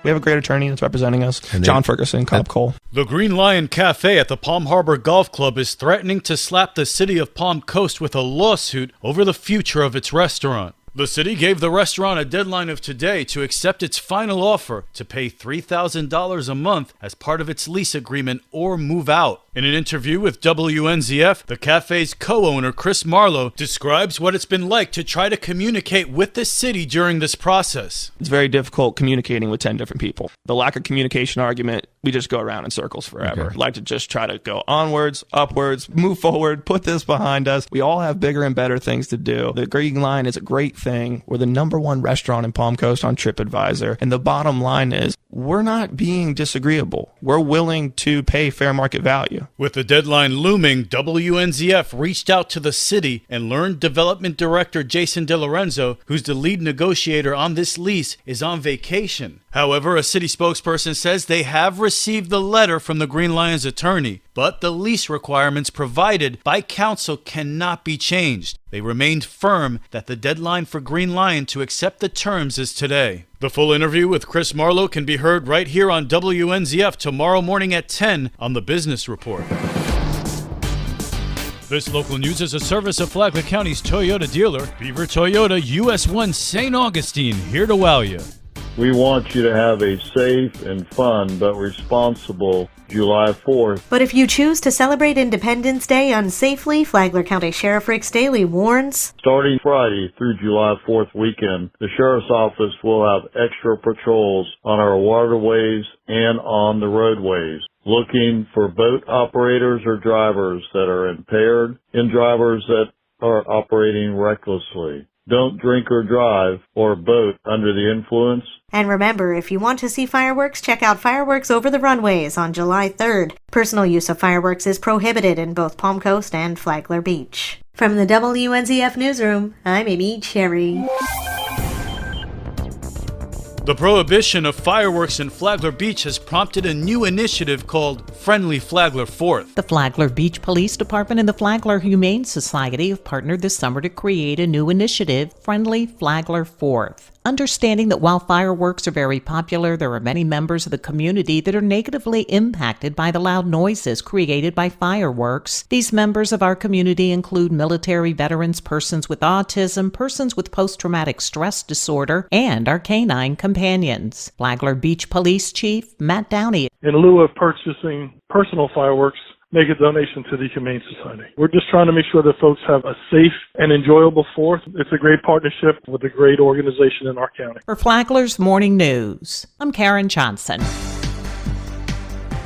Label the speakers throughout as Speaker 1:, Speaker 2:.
Speaker 1: We have a great attorney that's representing us, John Ferguson, Cobb Cole.
Speaker 2: The Green Lion Cafe at the Palm Harbor Golf Club is threatening to slap the city of Palm Coast with a lawsuit over the future of its restaurant. The city gave the restaurant a deadline of today to accept its final offer to pay $3,000 a month as part of its lease agreement or move out. In an interview with WNZF, the cafe's co-owner, Chris Marlowe, describes what it's been like to try to communicate with the city during this process.
Speaker 1: It's very difficult communicating with 10 different people. The lack of communication argument, we just go around in circles forever. Okay. Like to just try to go onwards, upwards, move forward, put this behind us. We all have bigger and better things to do. The Green Lion is a great thing. We're the #1 restaurant in Palm Coast on TripAdvisor. And the bottom line is, we're not being disagreeable. We're willing to pay fair market value.
Speaker 2: With the deadline looming, WNZF reached out to the city and learned Development Director Jason DeLorenzo, who's the lead negotiator on this lease, is on vacation. However, a city spokesperson says they have received the letter from the Green Lion's attorney, but the lease requirements provided by council cannot be changed. They remained firm that the deadline for Green Lion to accept the terms is today. The full interview with Chris Marlowe can be heard right here on WNZF tomorrow morning at 10 on the Business Report. This local news is a service of Flagler County's Toyota dealer, Beaver Toyota, US 1 St. Augustine, here to wow you.
Speaker 3: We want you to have a safe and fun but responsible July 4th.
Speaker 4: But if you choose to celebrate Independence Day unsafely, Flagler County Sheriff Rick Staley warns,
Speaker 3: starting Friday through July 4th weekend, the Sheriff's Office will have extra patrols on our waterways and on the roadways, looking for boat operators or drivers that are impaired and drivers that are operating recklessly. Don't drink or drive or boat under the influence.
Speaker 4: And remember, if you want to see fireworks, check out Fireworks Over the Runways on July 3rd. Personal use of fireworks is prohibited in both Palm Coast and Flagler Beach. From the WNZF Newsroom, I'm Amy Cherry.
Speaker 2: The prohibition of fireworks in Flagler Beach has prompted a new initiative called Friendly Flagler 4th.
Speaker 5: The Flagler Beach Police Department and the Flagler Humane Society have partnered this summer to create a new initiative, Friendly Flagler 4th. Understanding that while fireworks are very popular, there are many members of the community that are negatively impacted by the loud noises created by fireworks. These members of our community include military veterans, persons with autism, persons with post-traumatic stress disorder, and our canine companions. Flagler Beach Police Chief Matt Downey.
Speaker 6: In lieu of purchasing personal fireworks, make a donation to the Humane Society. We're just trying to make sure that folks have a safe and enjoyable 4th. It's a great partnership with a great organization in our county.
Speaker 5: For Flagler's Morning News, I'm Karen Johnson.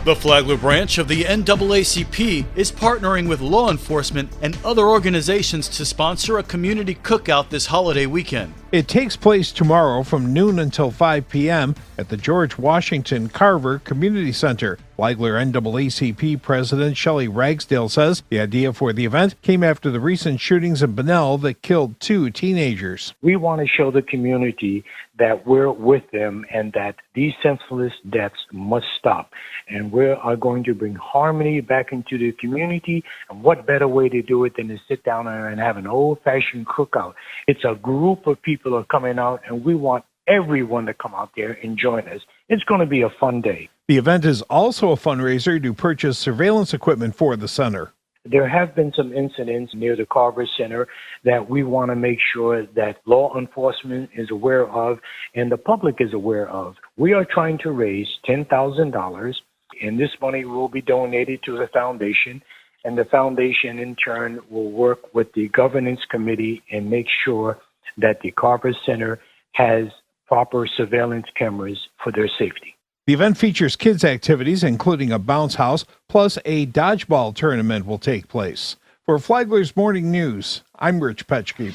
Speaker 2: The Flagler branch of the NAACP is partnering with law enforcement and other organizations to sponsor a community cookout this holiday weekend.
Speaker 7: It takes place tomorrow from noon until 5 p.m. at the George Washington Carver Community Center. Flagler NAACP President Shelley Ragsdale says the idea for the event came after the recent shootings in Bunnell that killed 2 teenagers.
Speaker 8: We want to show the community that we're with them and that these senseless deaths must stop. And we are going to bring harmony back into the community. And what better way to do it than to sit down and have an old-fashioned cookout? It's a group of people are coming out, and we want everyone to come out there and join us. It's going to be a fun day.
Speaker 7: The event is also a fundraiser to purchase surveillance equipment for the center.
Speaker 8: There have been some incidents near the Carver Center that we want to make sure that law enforcement is aware of and the public is aware of. We are trying to raise $10,000, and this money will be donated to the foundation, and the foundation in turn will work with the governance committee and make sure that the Carver Center has proper surveillance cameras for their safety.
Speaker 7: The event features kids' activities, including a bounce house, plus a dodgeball tournament will take place. For Flagler's Morning News, I'm Rich Petchke.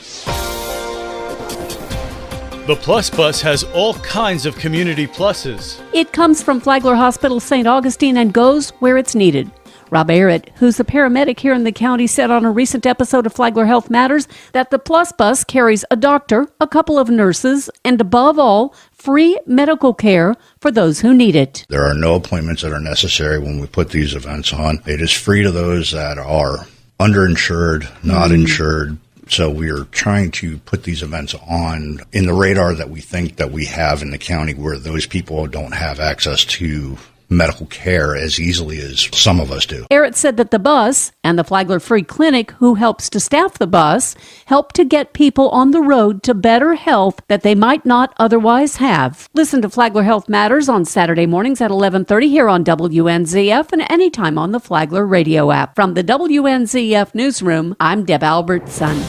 Speaker 2: The Plus Bus has all kinds of community pluses.
Speaker 9: It comes from Flagler Hospital St. Augustine and goes where it's needed. Rob Arrett, who's a paramedic here in the county, said on a recent episode of Flagler Health Matters that the Plus Bus carries a doctor, a couple of nurses, and above all, free medical care for those who need it.
Speaker 10: There are no appointments that are necessary when we put these events on. It is free to those that are underinsured, not insured, So we're trying to put these events on in the radar that we think that we have in the county where those people don't have access to medical care as easily as some of us do.
Speaker 9: Barrett said that the bus and the Flagler Free Clinic, who helps to staff the bus, help to get people on the road to better health that they might not otherwise have. Listen to Flagler Health Matters on Saturday mornings at 11:30 here on WNZF and anytime on the Flagler radio app. From the WNZF newsroom, I'm Deb Albertson.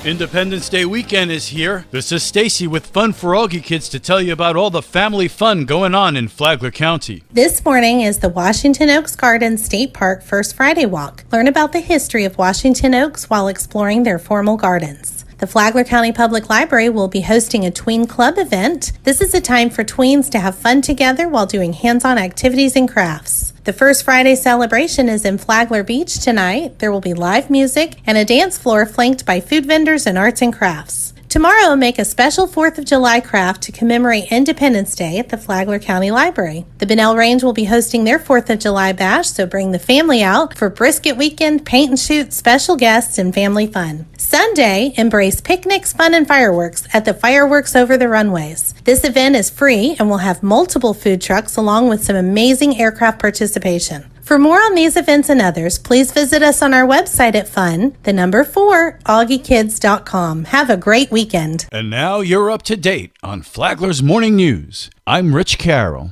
Speaker 2: Independence Day weekend is here. This is Stacy with Fun for Augie Kids to tell you about all the family fun going on in Flagler County.
Speaker 11: This morning is the Washington Oaks Gardens State Park First Friday Walk. Learn about the history of Washington Oaks while exploring their formal gardens. The Flagler County Public Library will be hosting a Tween Club event. This is a time for tweens to have fun together while doing hands-on activities and crafts. The First Friday celebration is in Flagler Beach tonight. There will be live music and a dance floor flanked by food vendors and arts and crafts. Tomorrow, make a special 4th of July craft to commemorate Independence Day at the Flagler County Library. The Bunnell Range will be hosting their 4th of July bash, so bring the family out for brisket weekend, paint and shoot, special guests, and family fun. Sunday, embrace picnics, fun, and fireworks at the Fireworks Over the Runways. This event is free and will have multiple food trucks along with some amazing aircraft participation. For more on these events and others, please visit us on our website at fun4augiekids.com. Have a great weekend.
Speaker 2: And now you're up to date on Flagler's Morning News. I'm Rich Carroll.